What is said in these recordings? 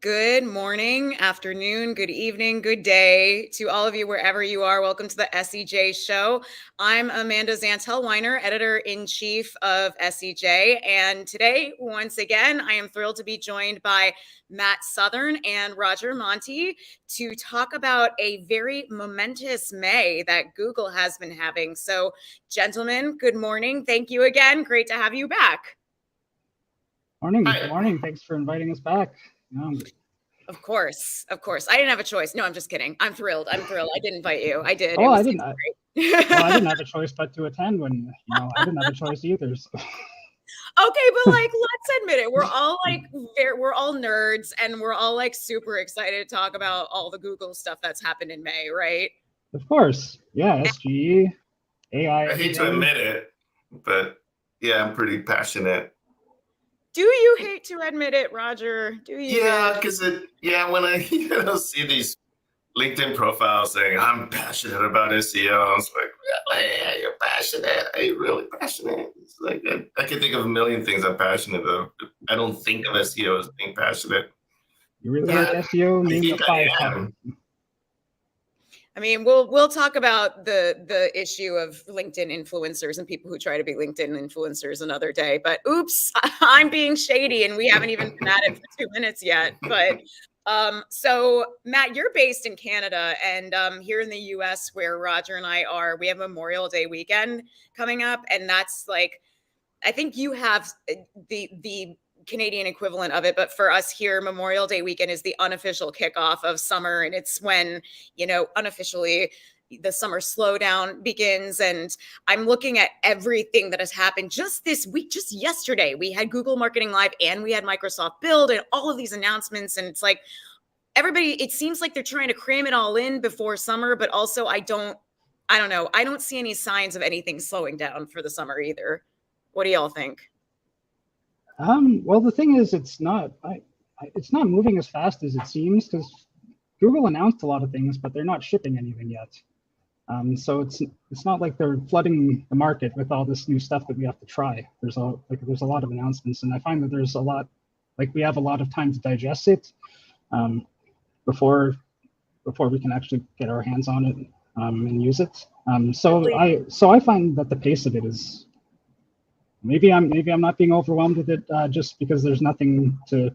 Good morning, afternoon, good evening, good day to all of you wherever you are. Welcome to the SEJ Show. I'm Amanda Zantal-Wiener, Editor-in-Chief of SEJ. And today, once again, I am thrilled to be joined by Matt Southern and Roger Montti to talk about a very momentous May that Google has been having. So, gentlemen, good morning. Thank you again. Great to have you back. Morning. Morning. Thanks for inviting us back. Of course. I didn't have a choice. No, I'm just kidding. I'm thrilled. I didn't invite you. I did. Oh, I didn't. Well, I didn't have a choice but to attend when I didn't have a choice either. So. Okay, but let's admit it. We're all nerds, and we're all super excited to talk about all the Google stuff that's happened in May, right? Of course. Yeah. SGE, AI. I hate to admit it, but yeah, I'm pretty passionate. Do you hate to admit it, Roger? Do you? Yeah, because when I see these LinkedIn profiles saying I'm passionate about SEO, I was like, really? Yeah, you're passionate? Are you really passionate? It's like I can think of a million things I'm passionate about. I don't think of SEO as being passionate. You really like SEO? I think I am. I mean, we'll talk about the issue of LinkedIn influencers and people who try to be LinkedIn influencers another day. But oops, I'm being shady, and we haven't even been at it for 2 minutes yet. But so Matt, you're based in Canada, and here in the US, where Roger and I are, we have Memorial Day weekend coming up, and that's I think you have the Canadian equivalent of it, but for us here, Memorial Day weekend is the unofficial kickoff of summer, and it's when, unofficially the summer slowdown begins. And I'm looking at everything that has happened just this week. Just yesterday, we had Google Marketing Live and we had Microsoft Build and all of these announcements. And it's like everybody, it seems like they're trying to cram it all in before summer, but also I don't know. I don't see any signs of anything slowing down for the summer either. What do y'all think? Well, the thing is, it's not moving as fast as it seems, because Google announced a lot of things, but they're not shipping anything yet. So it's not like they're flooding the market with all this new stuff that we have to try. There's a lot of announcements, and I find that there's a lot, we have a lot of time to digest it before we can actually get our hands on it and use it. So I find that the pace of it is. Maybe I'm not being overwhelmed with it just because there's nothing to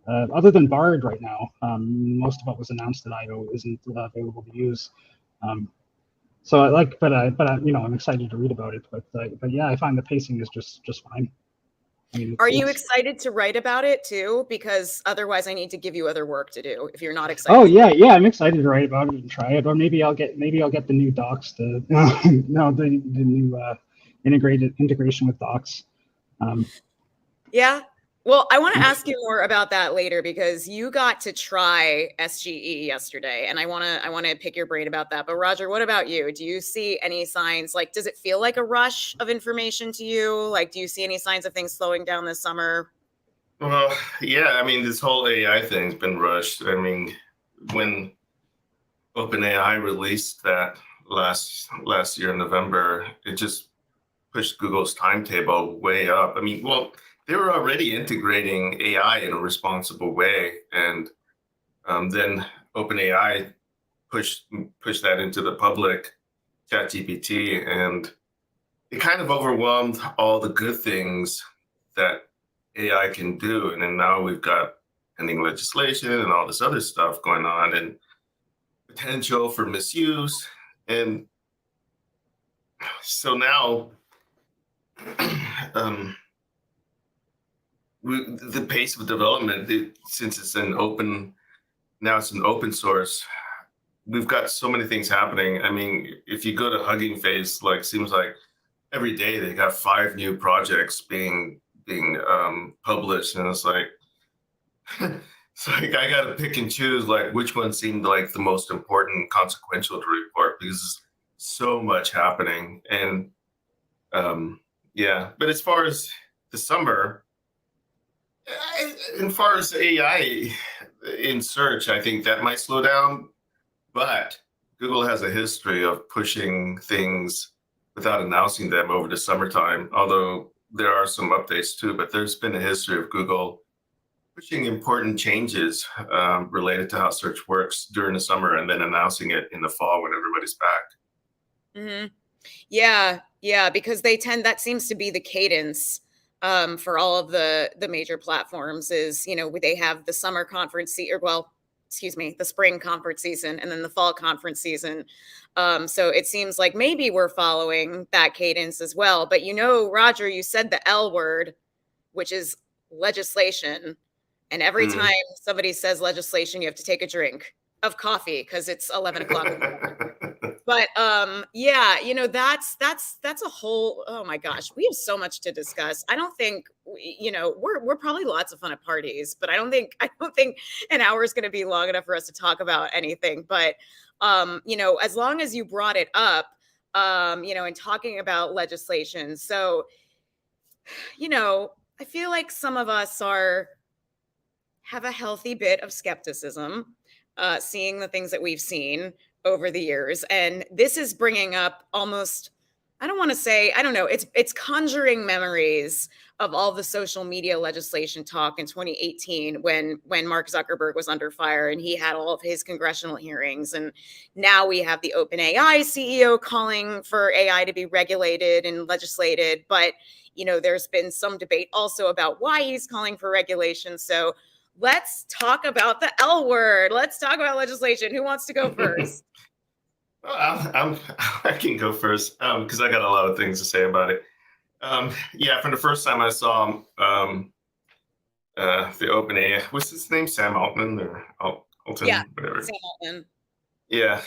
other than Bard right now. Most of what was announced at I/O isn't available to use. So I'm excited to read about it. But yeah, I find the pacing is just fine. I mean, are you excited to write about it too? Because otherwise, I need to give you other work to do. If you're not excited. Oh yeah, I'm excited to write about it and try it. Or maybe I'll get the new docs to the new. Integration with docs. Yeah. Well, I want to ask you more about that later, because you got to try SGE yesterday, and I want to pick your brain about that. But Roger, what about you? Do you see any signs? Does it feel like a rush of information to you? Do you see any signs of things slowing down this summer? Well, yeah. I mean, this whole AI thing's been rushed. I mean, when OpenAI released that last year in November, it just pushed Google's timetable way up. I mean, well, they were already integrating AI in a responsible way, and then OpenAI pushed that into the public, ChatGPT, and it kind of overwhelmed all the good things that AI can do. And then now we've got pending legislation and all this other stuff going on, and potential for misuse. And so now the pace of development, since it's an open source, we've got so many things happening. I mean, if you go to Hugging Face, seems like every day they got 5 new projects being published, and it's like I got to pick and choose which one seemed like the most important, consequential to report, because there's so much happening. And yeah, but as far as the summer, as far as AI in search, I think that might slow down. But Google has a history of pushing things without announcing them over the summertime, although there are some updates too. But there's been a history of Google pushing important changes related to how search works during the summer, and then announcing it in the fall when everybody's back. Mm-hmm. Yeah, because that seems to be the cadence for all of the major platforms is, they have the summer conference the spring conference season and then the fall conference season. So it seems like maybe we're following that cadence as well. But Roger, you said the L word, which is legislation. And every time somebody says legislation, you have to take a drink of coffee because it's 11 o'clock. But that's a whole, oh my gosh, we have so much to discuss. I don't think we're probably lots of fun at parties, but I don't think an hour is going to be long enough for us to talk about anything. But as long as you brought it up, and talking about legislation. So, I feel like some of us have a healthy bit of skepticism, seeing the things that we've seen over the years. And this is bringing up almost, I don't know, it's conjuring memories of all the social media legislation talk in 2018 when Mark Zuckerberg was under fire and he had all of his congressional hearings. And now we have the OpenAI CEO calling for AI to be regulated and legislated. But, there's been some debate also about why he's calling for regulation. So let's talk about the L word. Let's talk about legislation. Who wants to go first? Well, I can go first because I got a lot of things to say about it. From the first time I saw the OpenAI, what's his name? Sam Altman or Alton? Yeah, whatever. Sam Altman. Yeah.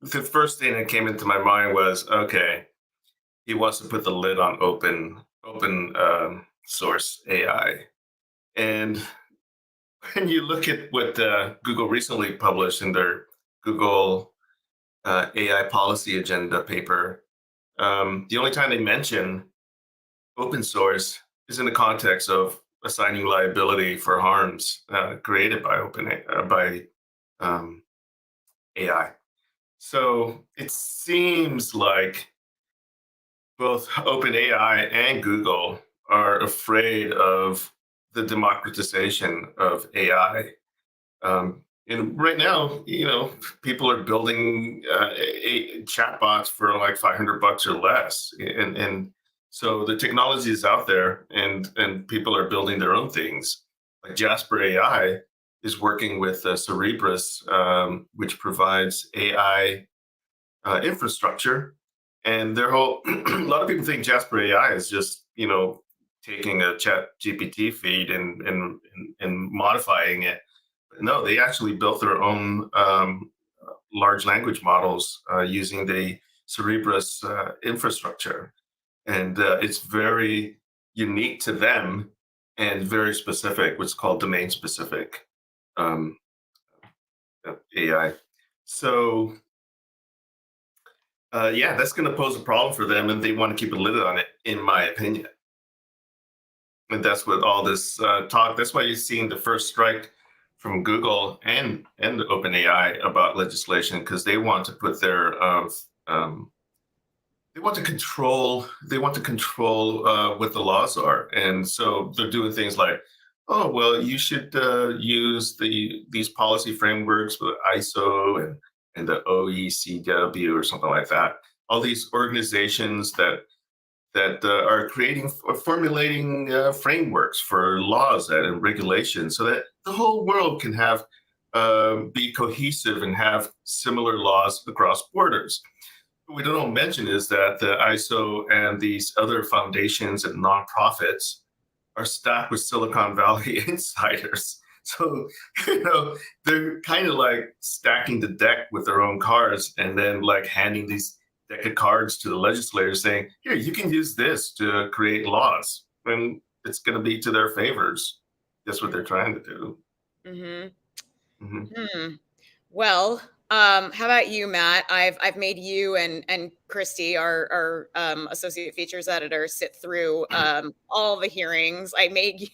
The first thing that came into my mind was, okay, he wants to put the lid on open source AI. And when you look at what Google recently published in their Google AI policy agenda paper, the only time they mention open source is in the context of assigning liability for harms created by AI. So it seems like both OpenAI and Google are afraid of the democratization of AI. And right now, people are building chatbots for like $500 or less, and so the technology is out there, and people are building their own things. Like Jasper AI is working with Cerebras, which provides AI infrastructure, and their whole. A lot of people think Jasper AI is just taking a Chat GPT feed and modifying it. No, they actually built their own large language models using the Cerebras infrastructure. And it's very unique to them and very specific, what's called domain specific AI. So, that's going to pose a problem for them, and they want to keep a lid on it, in my opinion. And that's what all this talk, that's why you're seeing the first strike from Google and the OpenAI about legislation, because they want to put their they want to control what the laws are, and so they're doing things like, oh well, you should use these policy frameworks with ISO and the OECW or something like that. All these organizations that are formulating frameworks for laws and regulations, so that the whole world can have be cohesive and have similar laws across borders. What we don't mention is that the ISO and these other foundations and nonprofits are stacked with Silicon Valley insiders. So, they're kind of like stacking the deck with their own cards, and then like handing these deck of cards to the legislators saying, here, you can use this to create laws, and it's going to be to their favors. That's what they're trying to do. Well, how about you, Matt? I've made you and Christy, our associate features editor, sit through all the hearings. I made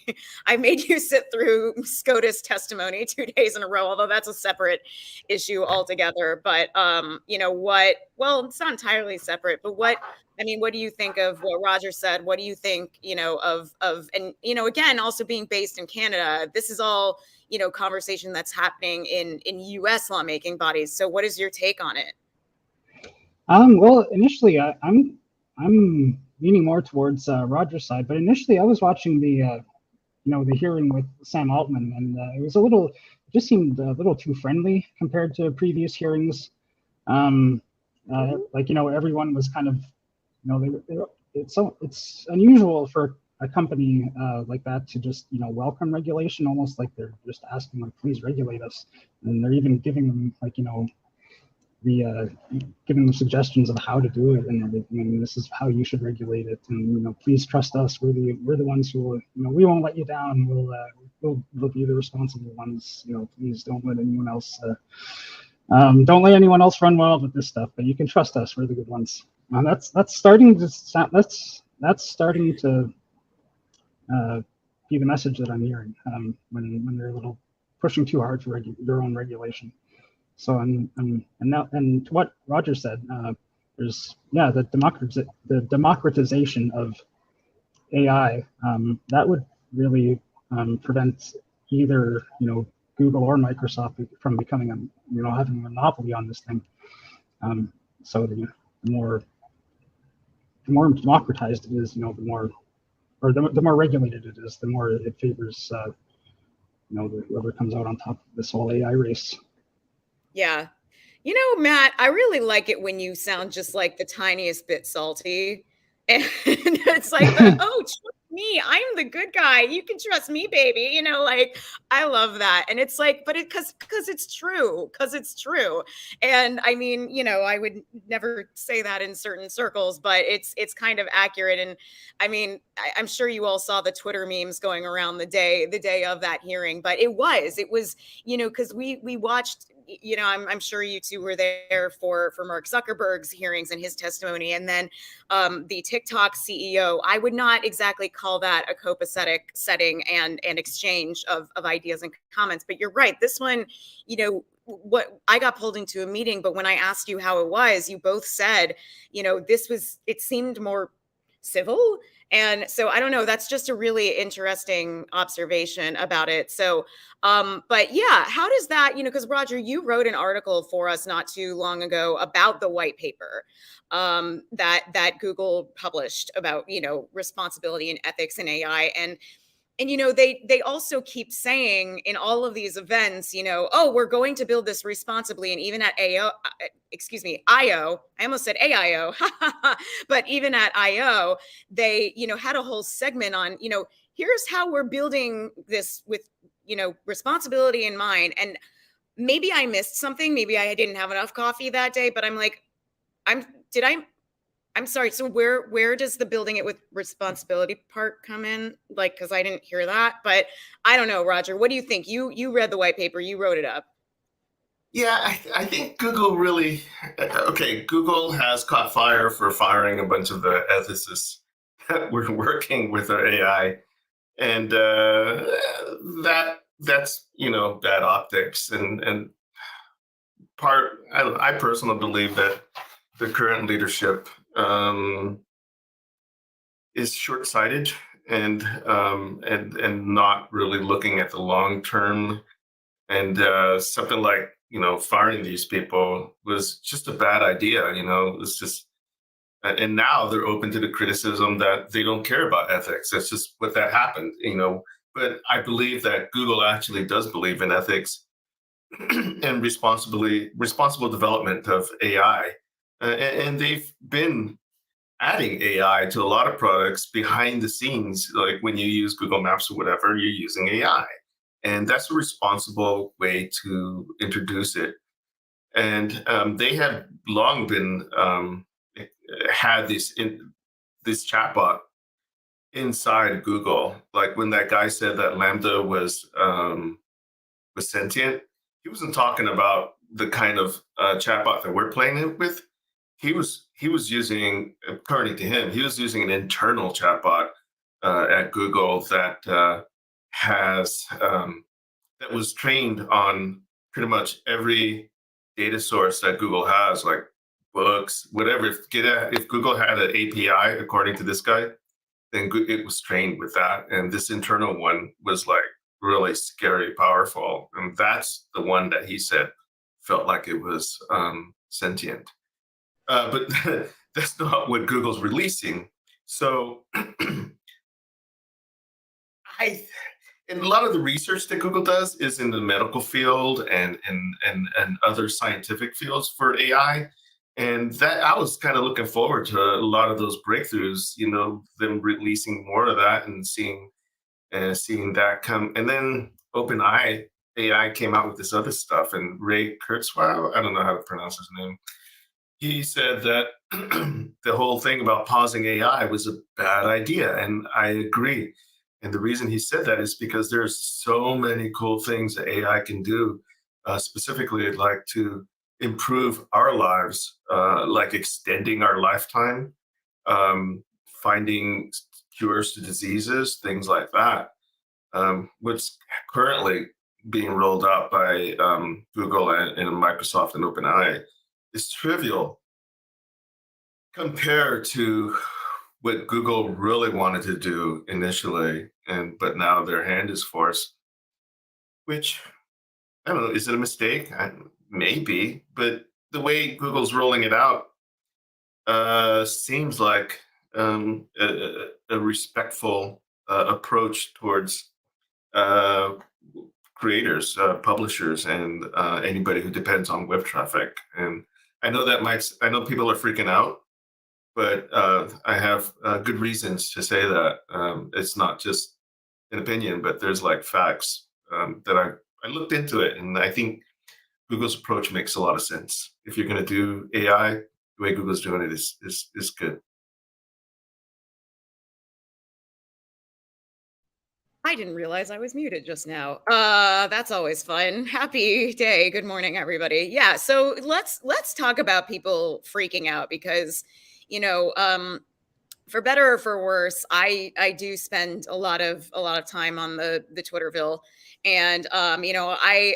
you sit through SCOTUS testimony 2 days in a row, although that's a separate issue altogether. But you know what? Well, it's not entirely separate, but what do you think of what Roger said? What do you think, you know, of and you know, again, also being based in Canada, this is all, you know, conversation that's happening in U.S. lawmaking bodies. So, what is your take on it? Well, initially, I'm leaning more towards Roger's side, but initially I was watching the the hearing with Sam Altman, and it just seemed a little too friendly compared to previous hearings. Like, you know, everyone was kind of, you know, it's unusual for a company like that to just, you know, welcome regulation, almost like they're just asking, like, please regulate us, and they're even giving them, like, you know, giving them suggestions of how to do it and everything, and this is how you should regulate it, and, you know, please trust us. We're the ones who will, you know, we won't let you down. We'll be the responsible ones. You know, please don't let anyone else don't let anyone else run wild with this stuff. But you can trust us. We're the good ones. That's starting to be the message that I'm hearing when they're a little pushing too hard for their own regulation. So and to what Roger said, there's the democratization of AI that would really prevent either, you know, Google or Microsoft from becoming having a monopoly on this thing. So the more democratized it is, you know, the more regulated it is, the more it favors whoever comes out on top of this whole AI race. Yeah. You know, Matt, I really like it when you sound just like the tiniest bit salty. And it's like, oh, trust me, I'm the good guy. You can trust me, baby. You know, like, I love that. And it's like, but because it's true, And I mean, you know, I would never say that in certain circles, but it's kind of accurate. And I mean, I'm sure you all saw the Twitter memes going around the day of that hearing, but it was, you know, because we watched, you know, I'm sure you two were there for Mark Zuckerberg's hearings and his testimony, and then the TikTok CEO. I would not exactly call that a copacetic setting and exchange of ideas and comments, but you're right. This one, you know, what I got pulled into a meeting, but when I asked you how it was, you both said, you know, it seemed more civil. And so I don't know, that's just a really interesting observation about it. So, but yeah, how does that, you know, because Roger, you wrote an article for us not too long ago about the white paper that Google published about, you know, responsibility and ethics in AI. And you know, they also keep saying in all of these events, you know, oh, we're going to build this responsibly. And even at IO, I almost said AIO, but even at IO, they, you know, had a whole segment on, you know, here's how we're building this with, you know, responsibility in mind. And maybe I missed something. Maybe I didn't have enough coffee that day, but I'm like, I'm sorry. So where does the building it with responsibility part come in? Like, because I didn't hear that, but I don't know, Roger. What do you think? You read the white paper. You wrote it up. Yeah, I think Google really, okay, Google has caught fire for firing a bunch of the ethicists that were working with their AI. And that's, you know, bad optics. And I personally believe that the current leadership is short-sighted and not really looking at the long term. And something like, you know, firing these people was just a bad idea. You know, it's just, and now they're open to the criticism that they don't care about ethics. That's just what that happened, you know. But I believe that Google actually does believe in ethics and responsible development of AI. And they've been adding AI to a lot of products behind the scenes. Like when you use Google Maps or whatever, you're using AI. And that's a responsible way to introduce it. And they have long been had this chatbot inside Google. Like when that guy said that Lambda was sentient, he wasn't talking about the kind of chatbot that we're playing it with. He he was using, according to him, he was using an internal chatbot at Google that that was trained on pretty much every data source that Google has, like books, whatever. If Google had an API, according to this guy, then it was trained with that. And this internal one was like really scary, powerful. And that's the one that he said felt like it was sentient. But that's not what Google's releasing. So and a lot of the research that Google does is in the medical field and other scientific fields for AI. And that I was kind of looking forward to a lot of those breakthroughs, you know, them releasing more of that and seeing that come. And then OpenAI AI came out with this other stuff, and Ray Kurzweil, I don't know how to pronounce his name, he said that the whole thing about pausing AI was a bad idea, and I agree. And the reason he said that is because there's so many cool things that AI can do. Specifically, I'd like to improve our lives, like extending our lifetime, finding cures to diseases, things like that, which currently being rolled out by Google and Microsoft and OpenAI is trivial compared to what Google really wanted to do initially, but now their hand is forced, which, I don't know, is it a mistake? Maybe, but the way Google's rolling it out seems like a respectful approach towards creators, publishers, and anybody who depends on web traffic. And I know people are freaking out, but I have good reasons to say that. It's not just an opinion, but there's like facts that I looked into it, and I think Google's approach makes a lot of sense. If you're going to do AI, the way Google's doing it is good. I didn't realize I was muted just now. That's always fun. Happy day. Good morning, everybody. Yeah, so let's talk about people freaking out because, you know, for better or for worse, I do spend a lot of time on the Twitterville, and you know, I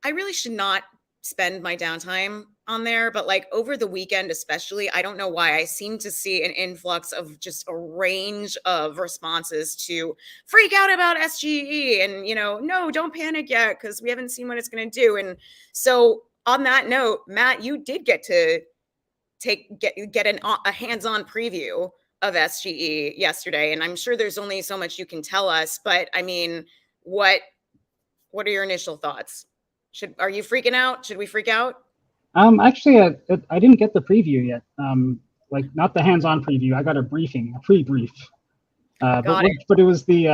really should not spend my downtime on there, but like over the weekend especially, I don't know why, I seem to see an influx of just a range of responses to freak out about SGE and, you know, no, don't panic yet because we haven't seen what it's going to do. And so on that note, Matt, you did get to get a hands-on preview of SGE yesterday, and I'm sure there's only so much you can tell us, but I mean, what are your initial thoughts? Are you freaking out? Should we freak out? Actually, I didn't get the preview yet. Like not the hands-on preview. I got a pre-brief. But it was the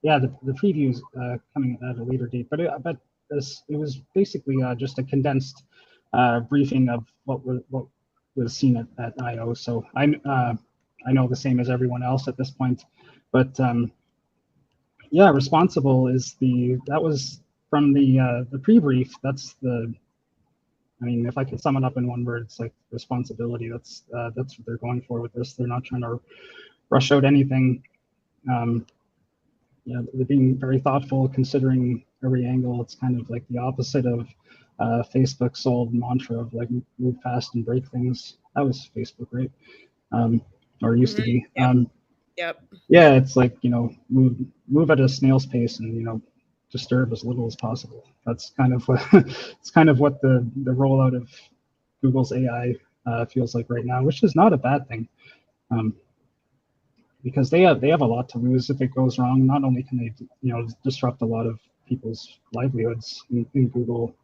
previews coming at a later date. But it was basically just a condensed briefing of what was seen at I/O. So I know the same as everyone else at this point, but yeah, responsible is that was from the pre-brief. That's I mean, if I could sum it up in one word, it's like responsibility. That's what they're going for with this. They're not trying to rush out anything. Yeah, they're being very thoughtful, considering every angle. It's kind of like the opposite of Facebook's old mantra of like move fast and break things. That was Facebook, right? Or used to be. Yep. Yeah, it's like, you know, move at a snail's pace and, you know, disturb as little as possible. That's kind of what it's kind of what the rollout of Google's AI feels like right now, which is not a bad thing, because they have a lot to lose if it goes wrong. Not only can they, you know, disrupt a lot of people's livelihoods in Google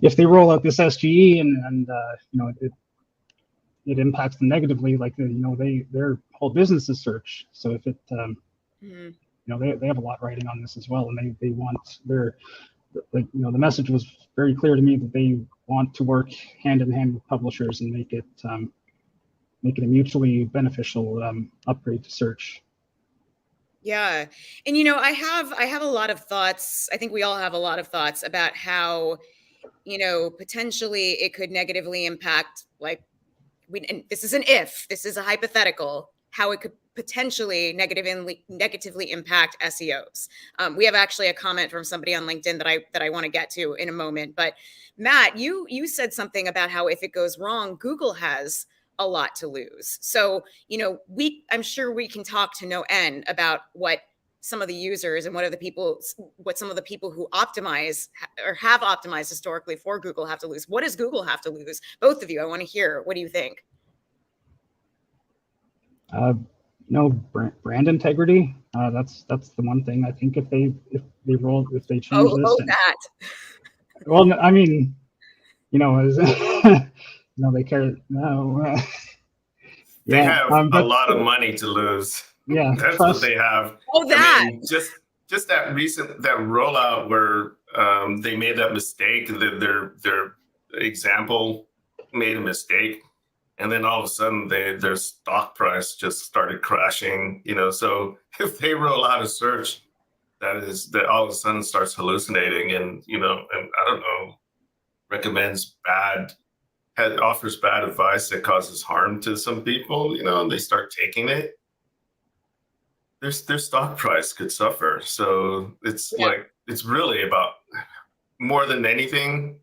if they roll out this SGE and you know, it impacts them negatively, like, you know, their whole business is search. So if it you know, they have a lot riding on this as well, and they want like, you know, the message was very clear to me that they want to work hand in hand with publishers and make it a mutually beneficial upgrade to search. Yeah, and you know, I have a lot of thoughts. I think we all have a lot of thoughts about how potentially it could negatively impact, like, and this is an if, this is a hypothetical, how it could potentially negatively impact SEOs. We have actually a comment from somebody on LinkedIn that I want to get to in a moment. But Matt, you said something about how if it goes wrong, Google has a lot to lose. So, I'm sure we can talk to no end about what some of the users and what some of the people who optimize or have optimized historically for Google have to lose. What does Google have to lose? Both of you, I want to hear. What do you think? Brand integrity. That's the one thing I think if they change this. That. Well, I mean, as they care. No. They have a lot of money to lose. Yeah, that's what they have. That. I mean, just that rollout where they made that mistake, that their example made a mistake, and then all of a sudden their stock price just started crashing. So if they roll out a search that all of a sudden starts hallucinating and and I don't know, offers bad advice that causes harm to some people, and they start taking it, their stock price could suffer. So it's it's really about, more than anything,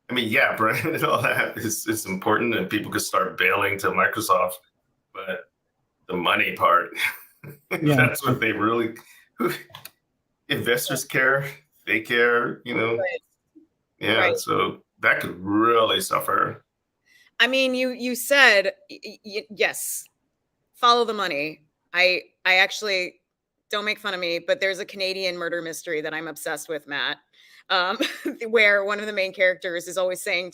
I mean, yeah, brand and all that is important, and people could start bailing to Microsoft, but the money part, that's what they really, investors care, they care, Right. Yeah, right. So that could really suffer. I mean, you said, yes, follow the money. I actually, don't make fun of me, but there's a Canadian murder mystery that I'm obsessed with, Matt, where one of the main characters is always saying,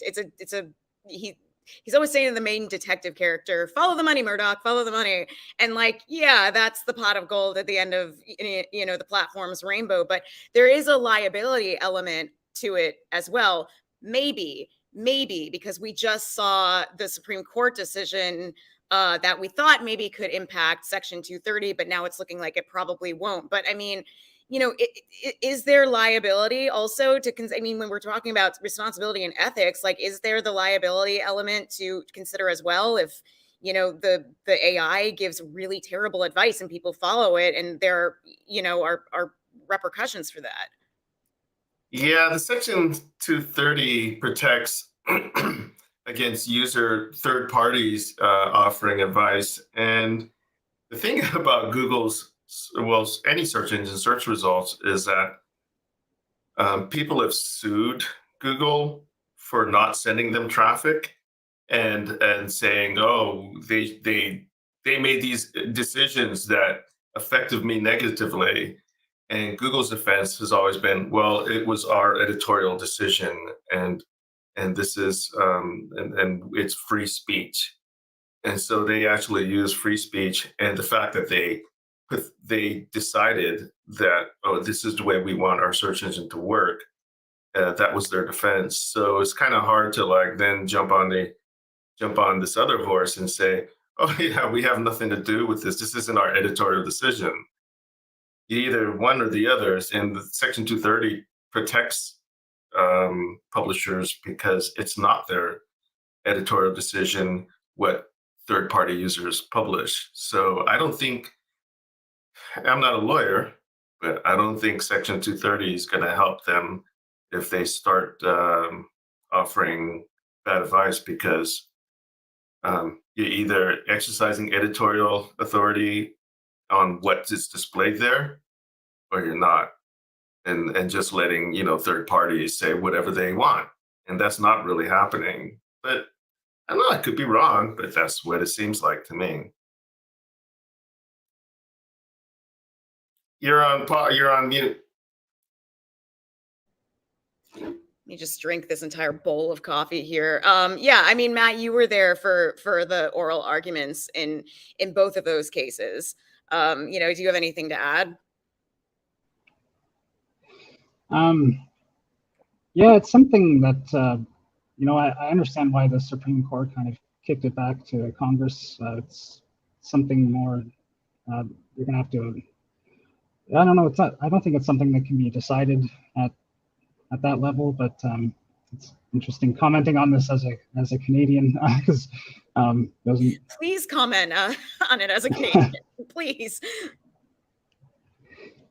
he's always saying to the main detective character, follow the money, Murdoch, follow the money. And that's the pot of gold at the end of, the platform's rainbow. But there is a liability element to it as well. Maybe because we just saw the Supreme Court decision that we thought maybe could impact Section 230, but now it's looking like it probably won't. But I mean, is there liability also when we're talking about responsibility and ethics, is there the liability element to consider as well? If, the AI gives really terrible advice and people follow it, and there, are repercussions for that. Yeah, the Section 230 protects against third parties offering advice. And the thing about any search engine search results is that people have sued Google for not sending them traffic and saying, oh, they made these decisions that affected me negatively. And Google's defense has always been, well, it was our editorial decision, and this is and it's free speech. And so they actually use free speech and the fact that they decided that, oh, this is the way we want our search engine to work. That was their defense. So it's kind of hard to then jump on this other horse and say, oh yeah, we have nothing to do with this. This isn't our editorial decision. Either one or the others, and the Section 230 protects publishers because it's not their editorial decision what third-party users publish. So I'm not a lawyer, but I don't think Section 230 is going to help them if they start offering bad advice, because you're either exercising editorial authority on what is displayed there, or you're not, and just letting third parties say whatever they want, and that's not really happening. But I don't know, I could be wrong, but that's what it seems like to me. You're on mute. Let me just drink this entire bowl of coffee here. Yeah, I mean, Matt, you were there for the oral arguments in both of those cases. Do you have anything to add? Yeah, it's something that, I understand why the Supreme Court kind of kicked it back to Congress. It's something more, you're going to have to, I don't know, I don't think it's something that can be decided at that level, but it's interesting commenting on this as a Canadian, because doesn't. Please comment on it as a Canadian, please.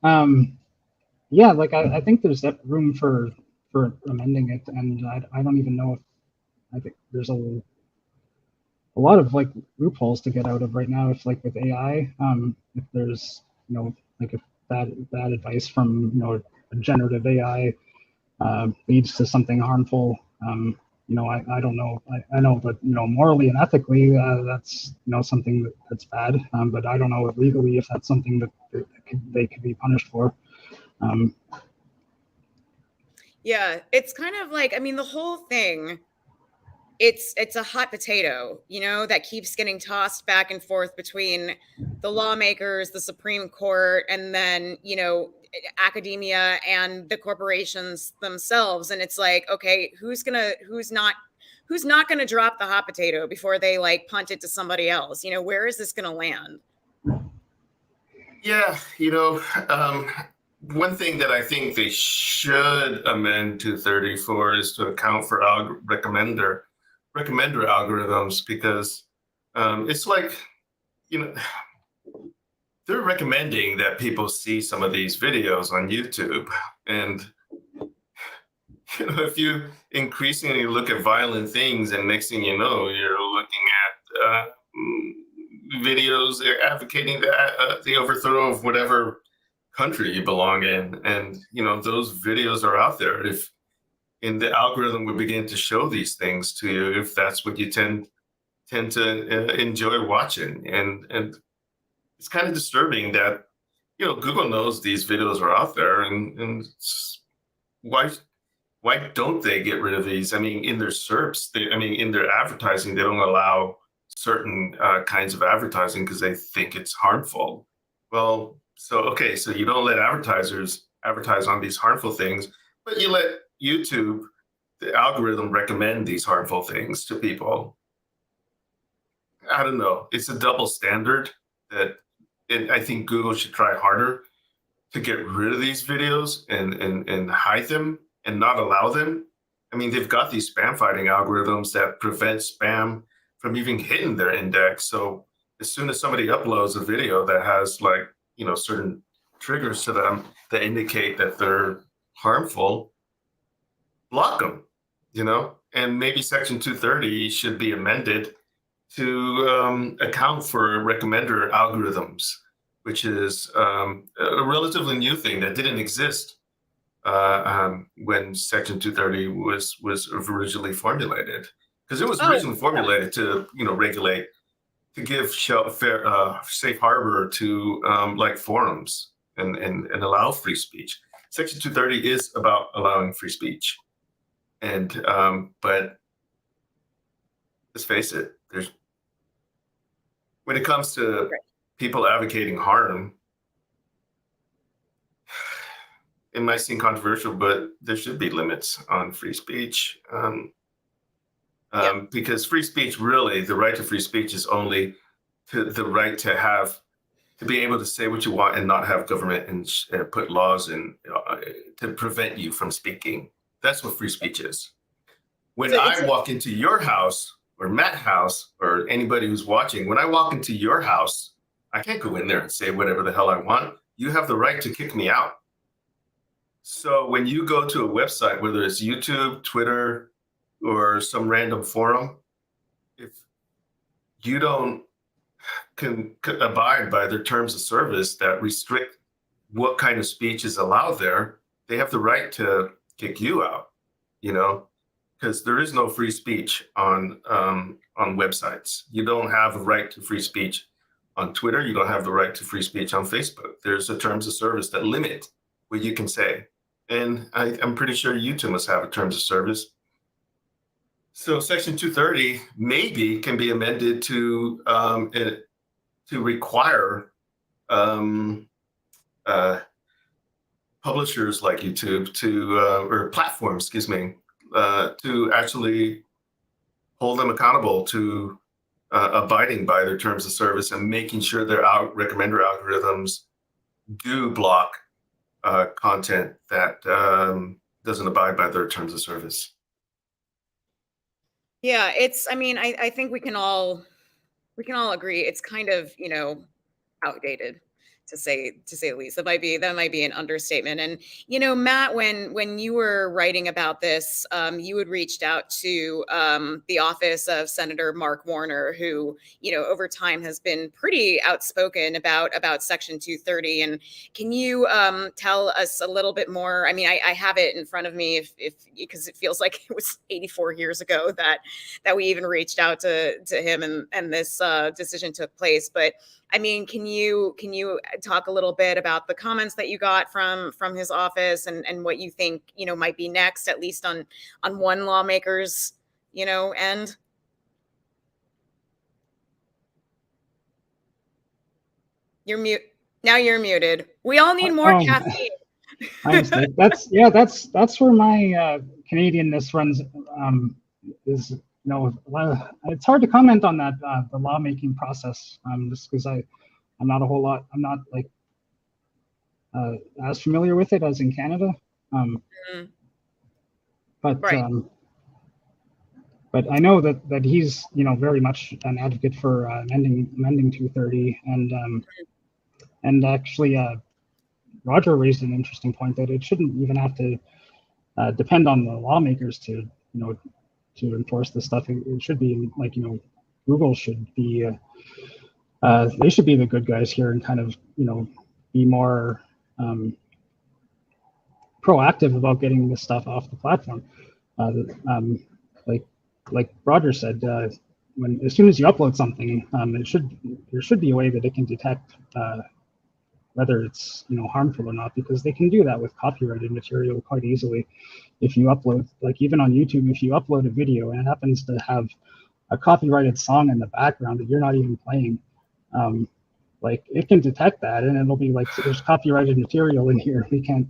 Yeah, like I think there's that room for amending it, and I don't even know if I think there's a lot of like loopholes to get out of right now. If like with AI, if there's like if bad advice from a generative AI leads to something harmful, I don't know. I know that morally and ethically that's something that's bad, but I don't know if legally if that's something that they could be punished for. Yeah, it's kind of like, I mean, the whole thing, it's a hot potato, that keeps getting tossed back and forth between the lawmakers, the Supreme Court, and then, academia and the corporations themselves. And it's like, okay, who's not gonna drop the hot potato before they like punt it to somebody else? Where is this gonna land? Yeah, one thing that I think they should amend 234 is to account for recommender algorithms, because it's like, they're recommending that people see some of these videos on YouTube. And, if you increasingly look at violent things, and next thing you know, you're looking at videos advocating the overthrow of whatever country you belong in. And, those videos are out there. If the algorithm would begin to show these things to you, if that's what you tend to enjoy watching. And it's kind of disturbing that, Google knows these videos are out there, and why don't they get rid of these? I mean, in their SERPs, in their advertising, they don't allow certain kinds of advertising because they think it's harmful. Well, so you don't let advertisers advertise on these harmful things, but you let YouTube, the algorithm, recommend these harmful things to people. I don't know. It's a double standard that I think Google should try harder to get rid of these videos and hide them and not allow them. I mean, they've got these spam fighting algorithms that prevent spam from even hitting their index. So as soon as somebody uploads a video that has like, certain triggers to them that indicate that they're harmful, block them, and maybe Section 230 should be amended to account for recommender algorithms, which is a relatively new thing that didn't exist when Section 230 was originally formulated, because it was originally formulated to regulate, to give safe harbor to like forums and allow free speech. Section 230 is about allowing free speech, and but let's face it, when it comes to people advocating harm, it might seem controversial, but there should be limits on free speech. Because free speech, really, the right to free speech is only the right to be able to say what you want and not have government and put laws in to prevent you from speaking. That's what free speech is. When I walk into your house or Matt's house or anybody who's watching, when I walk into your house, I can't go in there and say whatever the hell I want. You have the right to kick me out. So when you go to a website, whether it's YouTube, Twitter, or some random forum, if you don't can abide by their terms of service that restrict what kind of speech is allowed there, they have the right to kick you out, because there is no free speech on websites. You don't have a right to free speech on Twitter. You don't have the right to free speech on Facebook. There's a terms of service that limit what you can say. And I'm pretty sure YouTube must have a terms of service. So Section 230 maybe can be amended to require publishers like YouTube or platforms, to actually hold them accountable to abiding by their terms of service and making sure their recommender algorithms do block content that doesn't abide by their terms of service. Yeah, I mean, I think we can all agree it's kind of, outdated to say the least. That might be an understatement. And Matt, when you were writing about this, you had reached out to the office of Senator Mark Warner, who over time has been pretty outspoken about Section 230. And can you tell us a little bit more? I mean, I have it in front of me, if because it feels like it was 84 years ago that we even reached out to him, and this decision took place. But I mean, can you talk a little bit about the comments that you got from his office, and what you think might be next, at least on one lawmaker's end? You're mute now. You're muted. We all need more caffeine. My mistake. That's where my Canadianness runs. Is it's hard to comment on that the lawmaking process, just because I'm not like as familiar with it as in Canada. But Right. But I know that he's very much an advocate for amending 230, and actually Roger raised an interesting point that it shouldn't even have to depend on the lawmakers to to enforce this stuff. It should be like Google should be they should be the good guys here and kind of be more proactive about getting this stuff off the platform. Like Roger said, as soon as you upload something, there should be a way that it can detect whether it's harmful or not, because they can do that with copyrighted material quite easily. If you upload, like even on YouTube, if you upload a video and it happens to have a copyrighted song in the background that you're not even playing, like it can detect that, and it'll be like, there's copyrighted material in here. You can't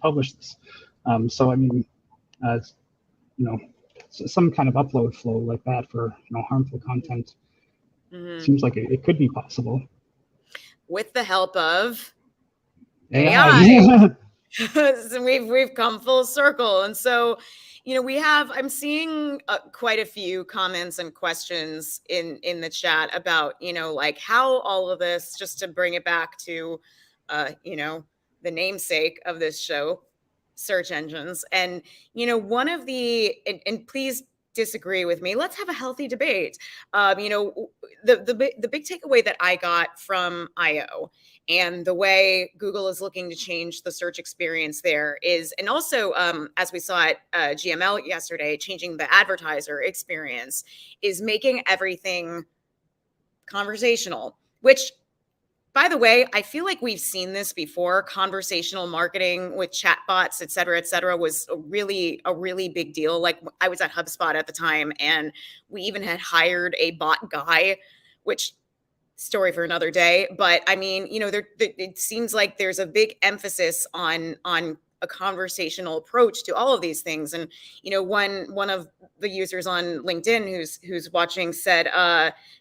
publish this. So I mean, some kind of upload flow like that for harmful content seems like it could be possible with the help of AI. So we've come full circle. And so I'm seeing quite a few comments and questions in the chat about like how all of this, just to bring it back to the namesake of this show, search engines. And one of the and please disagree with me, let's have a healthy debate. The big takeaway that I got from IO and the way Google is looking to change the search experience there is, and also as we saw at GML yesterday, changing the advertiser experience, is making everything conversational, which, by the way, I feel like we've seen this before. Conversational marketing with chatbots, et cetera, was a really big deal. Like, I was at HubSpot at the time, and we even had hired a bot guy, which, story for another day. But I mean, it seems like there's a big emphasis on a conversational approach to all of these things. And one of the users on LinkedIn who's watching said,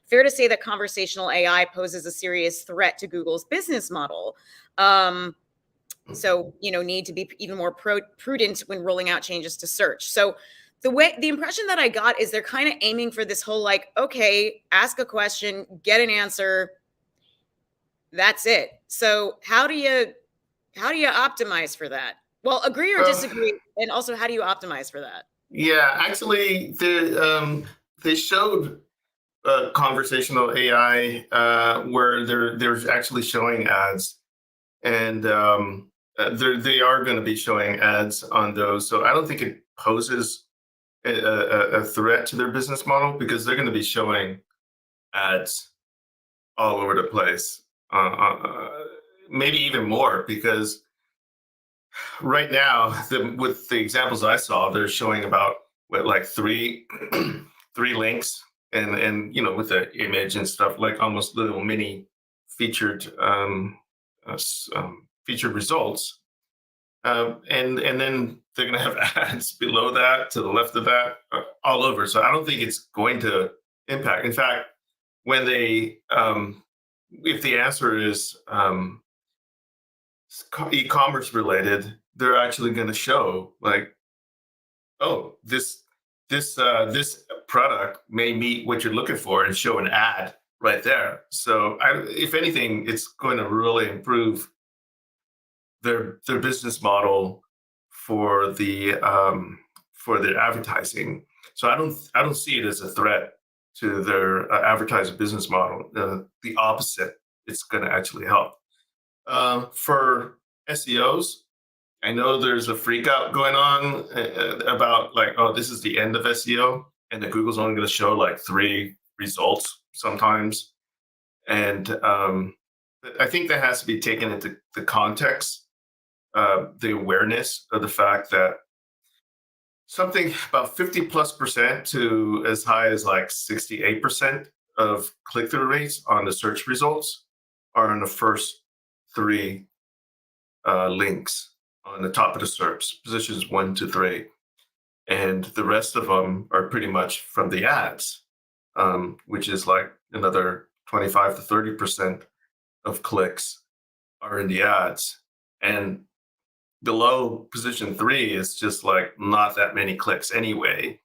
fair to say that conversational AI poses a serious threat to Google's business model. So need to be even more prudent when rolling out changes to search. So the impression that I got is they're kind of aiming for this whole, like, okay, ask a question, get an answer, that's it. So how do you optimize for that? Well, agree or disagree, and also how do you optimize for that? Yeah, actually, they showed conversational AI where they're actually showing ads, and they are going to be showing ads on those. So I don't think it poses a threat to their business model, because they're going to be showing ads all over the place. Maybe even more, because right now, with the examples I saw, they're showing about like three links, and with the image and stuff, like almost little mini featured featured results. And then they're going to have ads below that, to the left of that, all over. So I don't think it's going to impact. In fact, when they, if the answer is e-commerce related, they're actually going to show like, oh, this this product may meet what you're looking for and show an ad right there. So if anything, it's going to really improve their business model for the for their advertising. So I don't see it as a threat to their advertiser business model. The opposite, it's going to actually help. For SEOs, I know there's a freak out going on about like, oh, this is the end of SEO, and that Google's only going to show like 3 results sometimes. And I think that has to be taken into the context, the awareness of the fact that something about 50+% to as high as like 68% of click-through rates on the search results are in the first 3 links on the top of the SERPs, positions 1 to 3. And the rest of them are pretty much from the ads, which is like another 25 to 30% of clicks are in the ads. And below position 3 is just like not that many clicks anyway.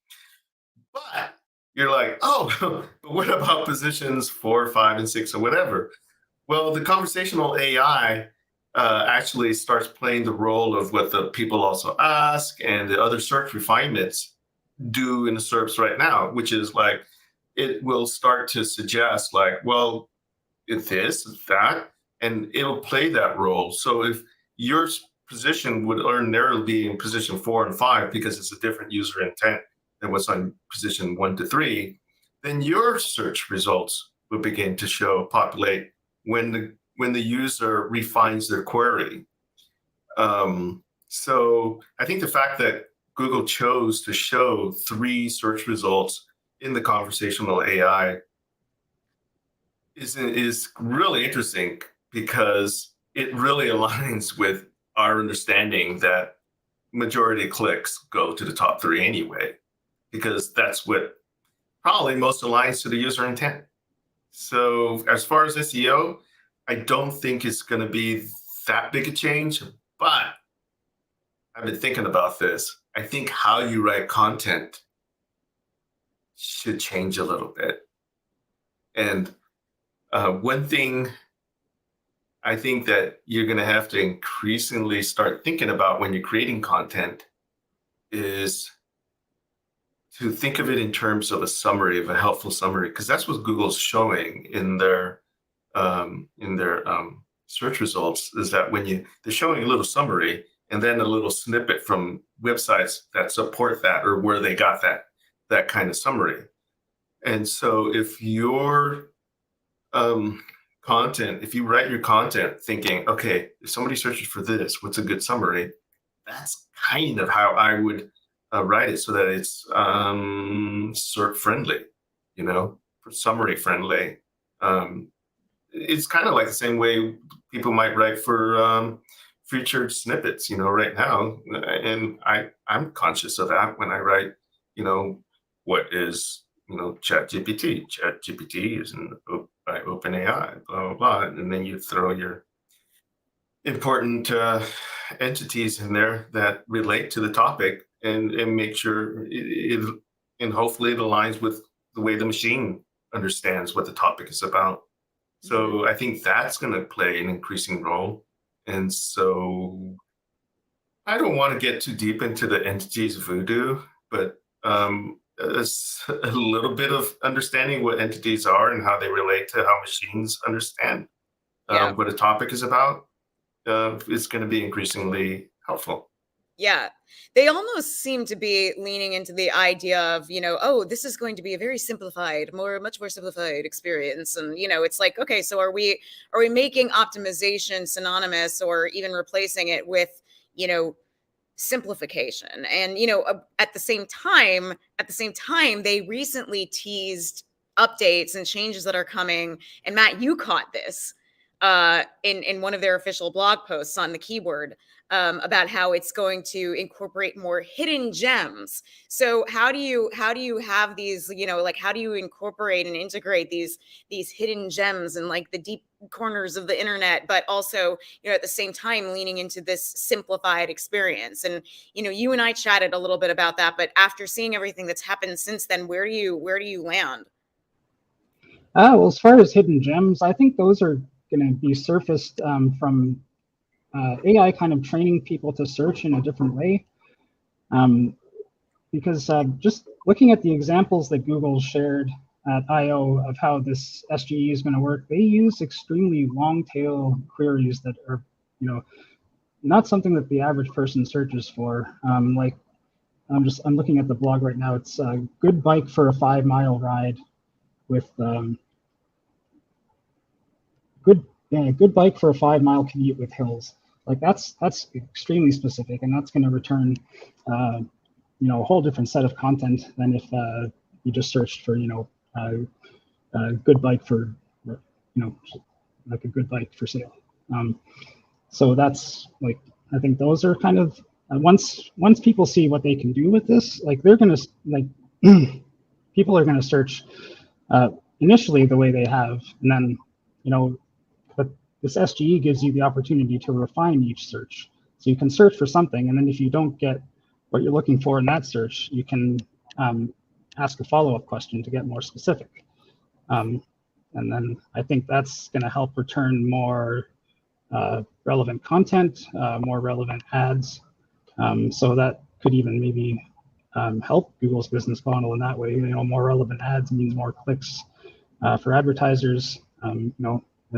But you're like, oh, but what about positions 4, 5, and 6 or whatever? Well, the conversational AI actually starts playing the role of what the people also ask and the other search refinements do in the SERPs right now, which is like, it will start to suggest like, well, it's this, it's that, and it'll play that role. So if your position would ordinarily be in position 4 and 5 because it's a different user intent than what's on position 1 to 3, then your search results will begin to populate when the user refines their query. So I think the fact that Google chose to show 3 search results in the conversational AI is really interesting, because it really aligns with our understanding that majority of clicks go to the top 3 anyway, because that's what probably most aligns to the user intent. So as far as SEO, I don't think it's going to be that big a change, but I've been thinking about this. I think how you write content should change a little bit. And one thing I think that you're going to have to increasingly start thinking about when you're creating content is to think of it in terms of a summary, of a helpful summary, because that's what Google's showing in their search results, is that when they're showing a little summary and then a little snippet from websites that support that or where they got that kind of summary. And so if your content, if you write your content thinking, okay, if somebody searches for this, what's a good summary? That's kind of how I would write it, so that it's SERP friendly, summary friendly. It's kind of like the same way people might write for featured snippets, right now. And I'm conscious of that when I write, what is, ChatGPT. ChatGPT is by OpenAI, blah, blah, blah. And then you throw your important entities in there that relate to the topic, and make sure and hopefully it aligns with the way the machine understands what the topic is about. So I think that's going to play an increasing role. And so I don't want to get too deep into the entities voodoo, but a little bit of understanding what entities are and how they relate to how machines understand what a topic is about is going to be increasingly helpful. Yeah, they almost seem to be leaning into the idea of, oh, this is going to be a very simplified, much more simplified experience. And, it's like, okay, so are we making optimization synonymous or even replacing it with, simplification? And, at the same time, they recently teased updates and changes that are coming. And Matt, you caught this in one of their official blog posts on the keyword, about how it's going to incorporate more hidden gems. So how do you have these, how do you incorporate and integrate these hidden gems and like the corners of the internet, but also, at the same time, leaning into this simplified experience. And, you and I chatted a little bit about that, but after seeing everything that's happened since then, where do you land? Well, as far as hidden gems, I think those are going to be surfaced from AI kind of training people to search in a different way. Because just looking at the examples that Google shared at I/O of how this SGE is going to work, they use extremely long tail queries that are, not something that the average person searches for. Like I'm looking at the blog right now. It's a good bike for a 5-mile ride with good bike for a 5-mile commute with hills. Like that's extremely specific, and that's going to return a whole different set of content than if you just searched for a good bike for like a good bike for sale. So that's like, I think those are kind of once people see what they can do with this, like they're gonna like people are gonna search initially the way they have, and then but this SGE gives you the opportunity to refine each search. So you can search for something, and then if you don't get what you're looking for in that search, you can ask a follow-up question to get more specific. And then I think that's going to help return more relevant content, more relevant ads. So that could even maybe help Google's business model in that way. More relevant ads means more clicks for advertisers. Then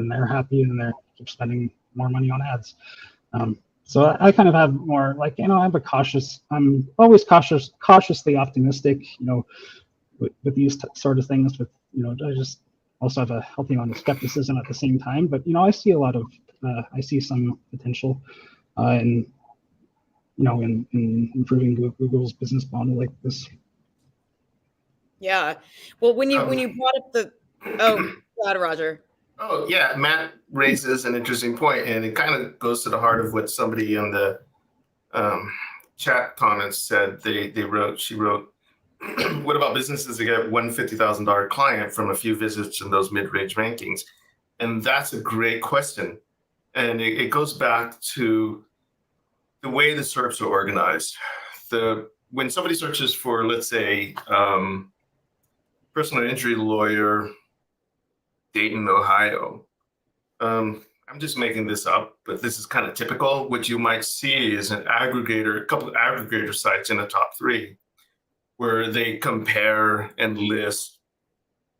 they're happy and they're spending more money on ads. So I kind of have more like, I'm always cautiously optimistic, with these sort of things. With, I just also have a healthy amount of skepticism at the same time. But, I see some potential in improving Google's business model like this. Yeah. Well, when you brought up go ahead, Roger. Oh, yeah, Matt raises an interesting point, and it kind of goes to the heart of what somebody in the chat comments said. She wrote, what about businesses that get one $50,000 client from a few visits in those mid-range rankings? And that's a great question. And it goes back to the way the SERPs are organized. When somebody searches for, let's say, personal injury lawyer, Dayton, Ohio. I'm just making this up, but this is kind of typical. What you might see is a couple of aggregator sites in the top 3, where they compare and list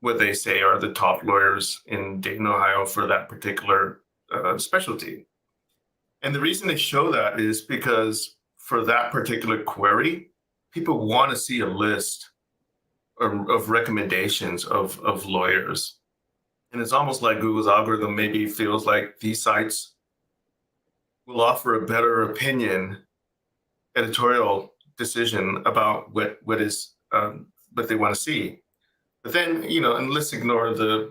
what they say are the top lawyers in Dayton, Ohio for that particular specialty. And the reason they show that is because for that particular query, people want to see a list of recommendations of lawyers. And it's almost like Google's algorithm maybe feels like these sites will offer a better editorial decision about what they want to see. But then, and let's ignore the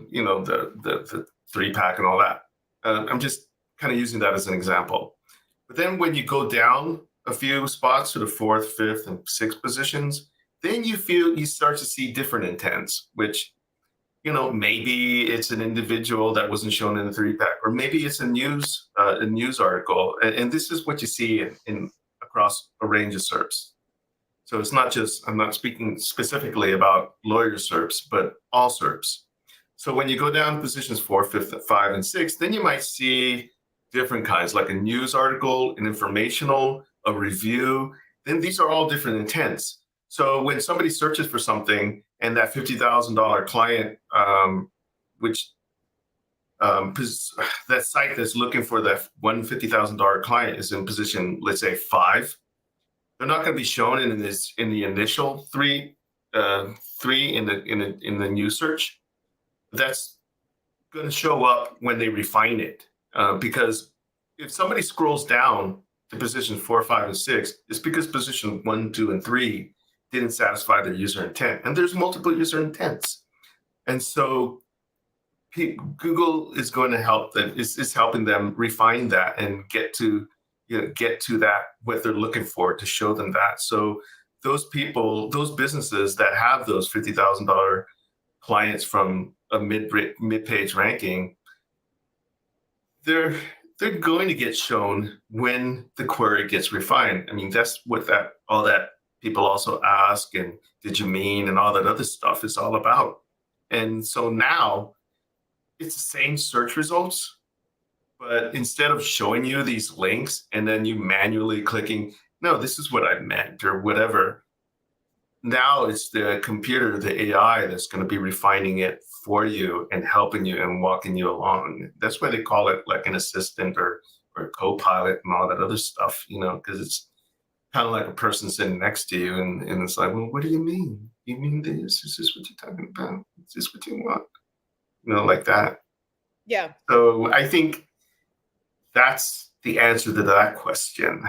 3-pack and all that. I'm just kind of using that as an example. But then when you go down a few spots to the 4th, 5th, and 6th positions, then you start to see different intents, which maybe it's an individual that wasn't shown in the 3-pack, or maybe it's a news article. And this is what you see in across a range of SERPs. So it's not just, I'm not speaking specifically about lawyer SERPs, but all SERPs. So when you go down positions 4, 5, and 6, then you might see different kinds, like a news article, an informational, a review. Then these are all different intents. So when somebody searches for something and that $50,000 client, that site that's looking for that one $50,000 client is in position, let's say 5, they're not going to be shown in the initial three in the news search. That's going to show up when they refine it, because if somebody scrolls down to positions 4, 5, and 6, it's because position 1, 2, and 3 didn't satisfy their user intent, and there's multiple user intents. And so Google is going to help them, is helping them refine that and get to that, what they're looking for, to show them that. So those people, those businesses that have those $50,000 clients from a mid-page ranking, they're they're going to get shown when the query gets refined. I mean, that's what all that people also ask, and did you mean, and all that other stuff is all about. And so now it's the same search results, but instead of showing you these links and then you manually clicking, no, this is what I meant or whatever. Now it's the computer, the AI, that's going to be refining it for you and helping you and walking you along. That's why they call it like an assistant or co-pilot and all that other stuff, because it's kind of like a person sitting next to you, and it's like, well, what do you mean? You mean this? Is this what you're talking about? Is this what you want? Like that. Yeah. So I think that's the answer to that question.